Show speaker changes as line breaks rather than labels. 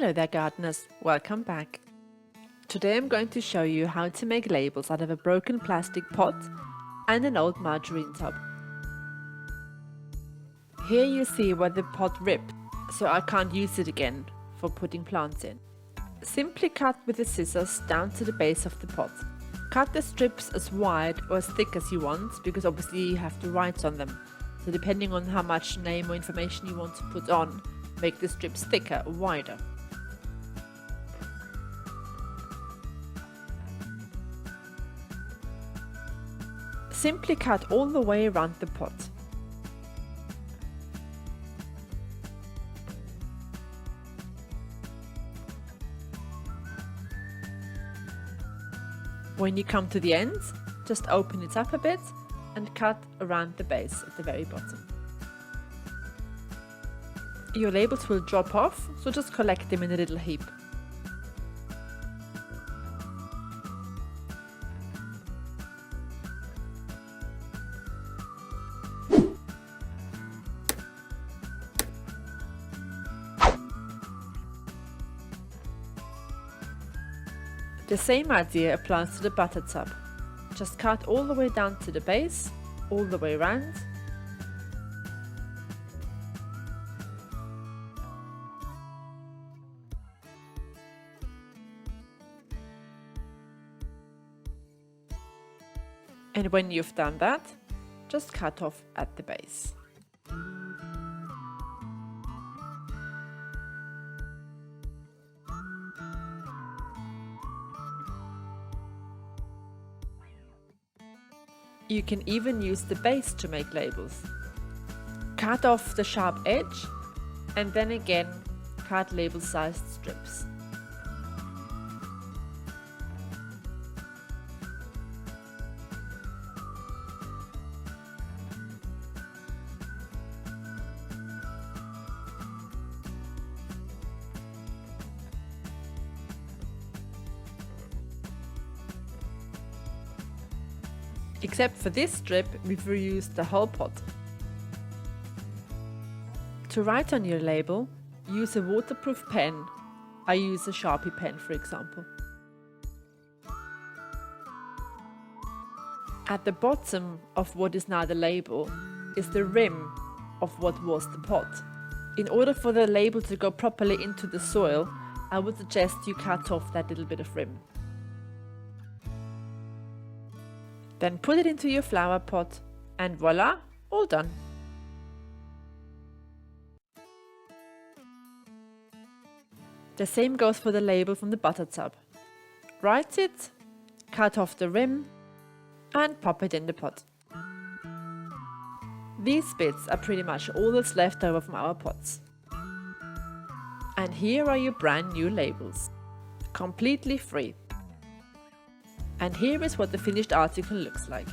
Hello there gardeners, welcome back. Today I'm going to show you how to make labels out of a broken plastic pot and an old margarine tub. Here you see where the pot ripped, so I can't use it again for putting plants in. Simply cut with the scissors down to the base of the pot. Cut the strips as wide or as thick as you want, because obviously you have to write on them. So depending on how much name or information you want to put on, make the strips thicker or wider. Simply cut all the way around the pot. When you come to the ends, just open it up a bit and cut around the base at the very bottom. Your labels will drop off, so just collect them in a little heap. The same idea applies to the butter tub. Just cut all the way down to the base, all the way around. And when you've done that, just cut off at the base. You can even use the base to make labels. Cut off the sharp edge and then again cut label-sized strips. Except for this strip, we've reused the whole pot. To write on your label, use a waterproof pen. I use a Sharpie pen, for example. At the bottom of what is now the label is the rim of what was the pot. In order for the label to go properly into the soil, I would suggest you cut off that little bit of rim. Then put it into your flower pot and voila, all done. The same goes for the label from the butter tub. Write it, cut off the rim and pop it in the pot. These bits are pretty much all that's left over from our pots. And here are your brand new labels, completely free. And here is what the finished article looks like.